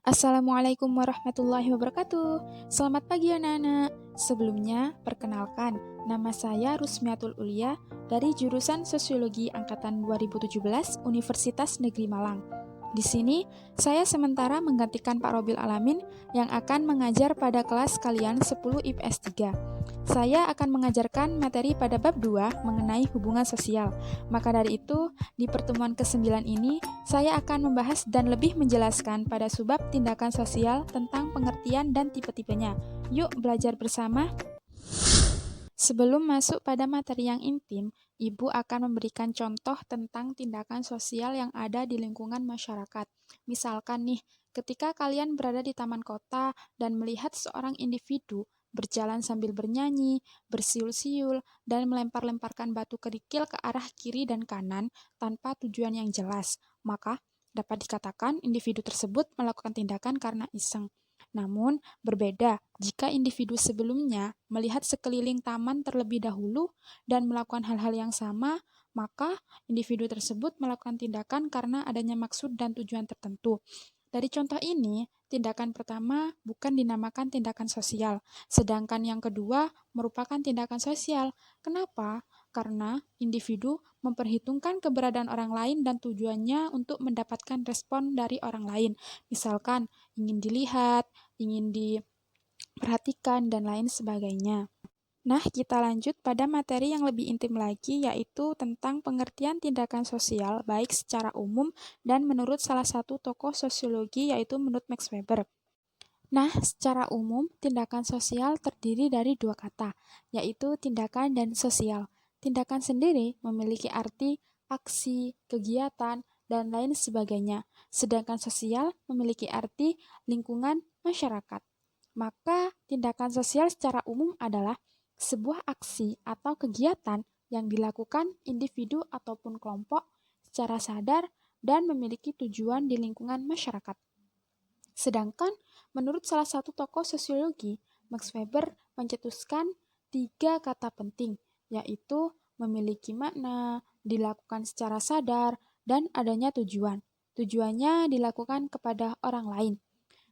Assalamualaikum warahmatullahi wabarakatuh. Selamat pagi anak-anak. Sebelumnya, perkenalkan, nama saya Rusmiatul Ulia dari jurusan Sosiologi Angkatan 2017 Universitas Negeri Malang. Di sini, saya sementara menggantikan Pak Robil Alamin yang akan mengajar pada kelas kalian 10 IPS 3. Saya akan mengajarkan materi pada bab 2 mengenai hubungan sosial. Maka dari itu, di pertemuan ke-9 ini, saya akan membahas dan lebih menjelaskan pada subbab tindakan sosial tentang pengertian dan tipe-tipenya. Yuk belajar bersama. Sebelum masuk pada materi yang intim, Ibu akan memberikan contoh tentang tindakan sosial yang ada di lingkungan masyarakat. Misalkan nih, ketika kalian berada di taman kota dan melihat seorang individu berjalan sambil bernyanyi, bersiul-siul, dan melempar-lemparkan batu kerikil ke arah kiri dan kanan tanpa tujuan yang jelas, maka dapat dikatakan individu tersebut melakukan tindakan karena iseng. Namun, berbeda jika individu sebelumnya melihat sekeliling taman terlebih dahulu dan melakukan hal-hal yang sama, maka individu tersebut melakukan tindakan karena adanya maksud dan tujuan tertentu. Dari contoh ini, tindakan pertama bukan dinamakan tindakan sosial, sedangkan yang kedua merupakan tindakan sosial. Kenapa? Karena individu memperhitungkan keberadaan orang lain dan tujuannya untuk mendapatkan respon dari orang lain. Misalkan ingin dilihat, ingin diperhatikan, dan lain sebagainya. Nah, kita lanjut pada materi yang lebih intim lagi, yaitu tentang pengertian tindakan sosial, baik secara umum dan menurut salah satu tokoh sosiologi, yaitu menurut Max Weber. Nah, secara umum, tindakan sosial terdiri dari dua kata, yaitu tindakan dan sosial. Tindakan sendiri memiliki arti aksi, kegiatan, dan lain sebagainya, sedangkan sosial memiliki arti lingkungan masyarakat. Maka, tindakan sosial secara umum adalah sebuah aksi atau kegiatan yang dilakukan individu ataupun kelompok secara sadar dan memiliki tujuan di lingkungan masyarakat. Sedangkan, menurut salah satu tokoh sosiologi, Max Weber mencetuskan 3 kata penting, yaitu memiliki makna, dilakukan secara sadar, dan adanya tujuan. Tujuannya dilakukan kepada orang lain.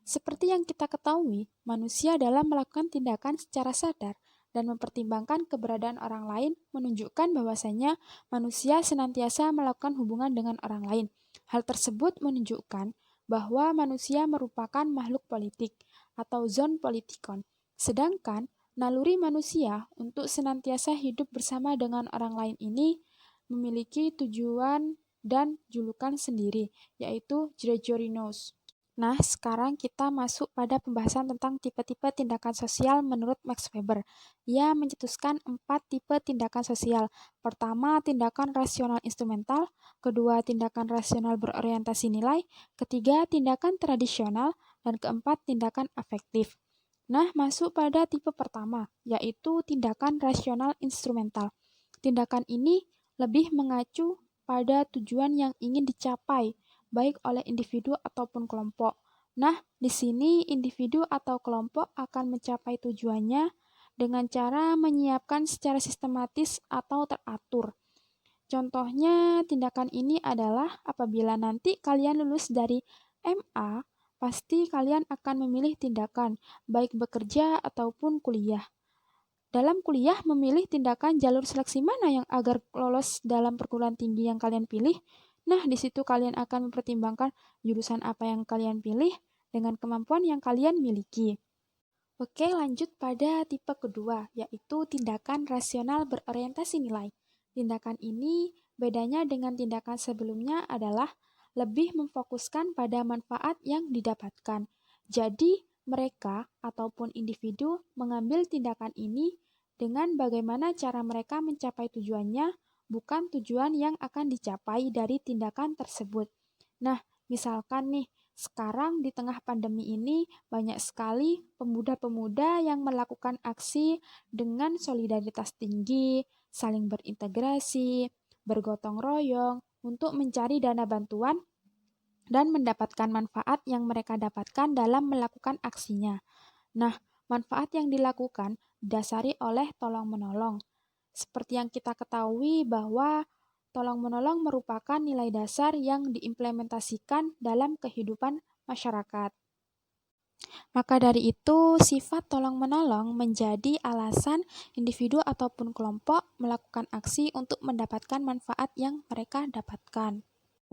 Seperti yang kita ketahui, manusia dalam melakukan tindakan secara sadar dan mempertimbangkan keberadaan orang lain menunjukkan bahwasanya manusia senantiasa melakukan hubungan dengan orang lain. Hal tersebut menunjukkan bahwa manusia merupakan makhluk politik atau zon politikon. Sedangkan naluri manusia untuk senantiasa hidup bersama dengan orang lain ini memiliki tujuan dan julukan sendiri, yaitu Gregorianos. Nah, sekarang kita masuk pada pembahasan tentang tipe-tipe tindakan sosial menurut Max Weber. Ia mencetuskan 4 tipe tindakan sosial. Pertama, tindakan rasional instrumental. Kedua, tindakan rasional berorientasi nilai. Ketiga, tindakan tradisional. Dan keempat, tindakan afektif. Nah, masuk pada tipe pertama, yaitu tindakan rasional instrumental. Tindakan ini lebih mengacu pada tujuan yang ingin dicapai, baik oleh individu ataupun kelompok. Nah, di sini individu atau kelompok akan mencapai tujuannya dengan cara menyiapkan secara sistematis atau teratur. Contohnya, tindakan ini adalah apabila nanti kalian lulus dari MA, pasti kalian akan memilih tindakan, baik bekerja ataupun kuliah. Dalam kuliah, memilih tindakan jalur seleksi mana yang agar lolos dalam perguruan tinggi yang kalian pilih. Nah, di situ kalian akan mempertimbangkan jurusan apa yang kalian pilih dengan kemampuan yang kalian miliki. Oke, lanjut pada tipe kedua, yaitu tindakan rasional berorientasi nilai. Tindakan ini bedanya dengan tindakan sebelumnya adalah lebih memfokuskan pada manfaat yang didapatkan. Jadi, mereka ataupun individu mengambil tindakan ini dengan bagaimana cara mereka mencapai tujuannya, bukan tujuan yang akan dicapai dari tindakan tersebut. Nah, misalkan nih, sekarang di tengah pandemi ini banyak sekali pemuda-pemuda yang melakukan aksi dengan solidaritas tinggi, saling berintegrasi, bergotong royong untuk mencari dana bantuan dan mendapatkan manfaat yang mereka dapatkan dalam melakukan aksinya. Nah, manfaat yang dilakukan didasari oleh tolong-menolong. Seperti yang kita ketahui bahwa tolong-menolong merupakan nilai dasar yang diimplementasikan dalam kehidupan masyarakat. Maka dari itu, sifat tolong-menolong menjadi alasan individu ataupun kelompok melakukan aksi untuk mendapatkan manfaat yang mereka dapatkan.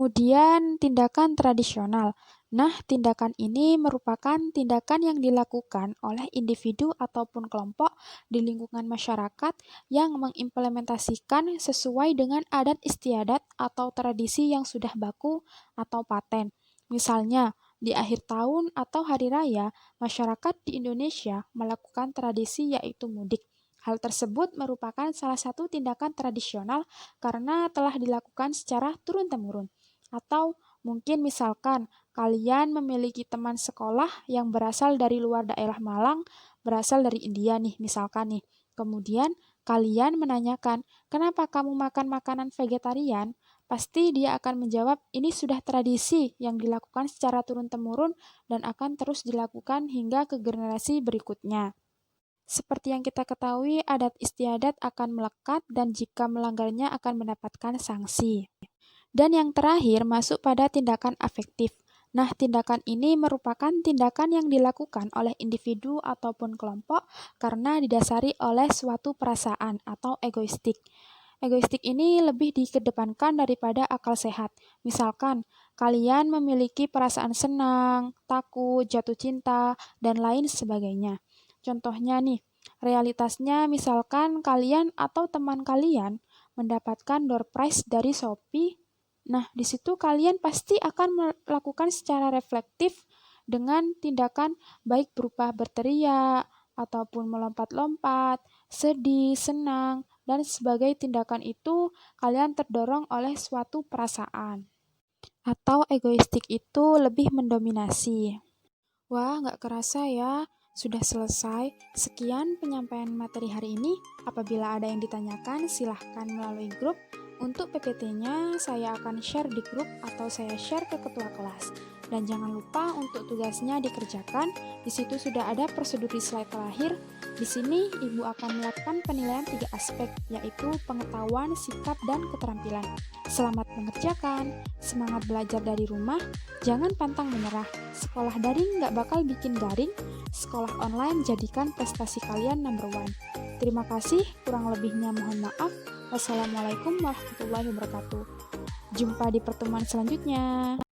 Kemudian tindakan tradisional. Nah, tindakan ini merupakan tindakan yang dilakukan oleh individu ataupun kelompok di lingkungan masyarakat yang mengimplementasikan sesuai dengan adat istiadat atau tradisi yang sudah baku atau paten. Misalnya, di akhir tahun atau hari raya, masyarakat di Indonesia melakukan tradisi yaitu mudik. Hal tersebut merupakan salah satu tindakan tradisional karena telah dilakukan secara turun-temurun. Atau mungkin misalkan kalian memiliki teman sekolah yang berasal dari luar daerah Malang, berasal dari India nih misalkan nih. Kemudian kalian menanyakan, kenapa kamu makan makanan vegetarian? Pasti dia akan menjawab, ini sudah tradisi yang dilakukan secara turun-temurun dan akan terus dilakukan hingga ke generasi berikutnya. Seperti yang kita ketahui, adat istiadat akan melekat dan jika melanggarnya akan mendapatkan sanksi. Dan yang terakhir masuk pada tindakan afektif. Nah, tindakan ini merupakan tindakan yang dilakukan oleh individu ataupun kelompok karena didasari oleh suatu perasaan atau egoistik. Egoistik ini lebih dikedepankan daripada akal sehat. Misalkan, kalian memiliki perasaan senang, takut, jatuh cinta, dan lain sebagainya. Contohnya nih, realitasnya misalkan kalian atau teman kalian mendapatkan door prize dari Shopee. Nah, di situ kalian pasti akan melakukan secara reflektif dengan tindakan baik berupa berteriak, ataupun melompat-lompat, sedih, senang, dan sebagai tindakan itu kalian terdorong oleh suatu perasaan. Atau egoistik itu lebih mendominasi. Wah, nggak kerasa ya, sudah selesai. Sekian penyampaian materi hari ini. Apabila ada yang ditanyakan, silahkan melalui grup. Untuk PPT-nya, saya akan share di grup atau saya share ke ketua kelas. Dan jangan lupa untuk tugasnya dikerjakan. Di situ sudah ada prosedur di slide terakhir. Di sini, Ibu akan melakukan penilaian 3 aspek, yaitu pengetahuan, sikap, dan keterampilan. Selamat mengerjakan, semangat belajar dari rumah, jangan pantang menyerah. Sekolah daring nggak bakal bikin garing, sekolah online jadikan prestasi kalian number one. Terima kasih, kurang lebihnya mohon maaf. Wassalamualaikum warahmatullahi wabarakatuh. Jumpa di pertemuan selanjutnya.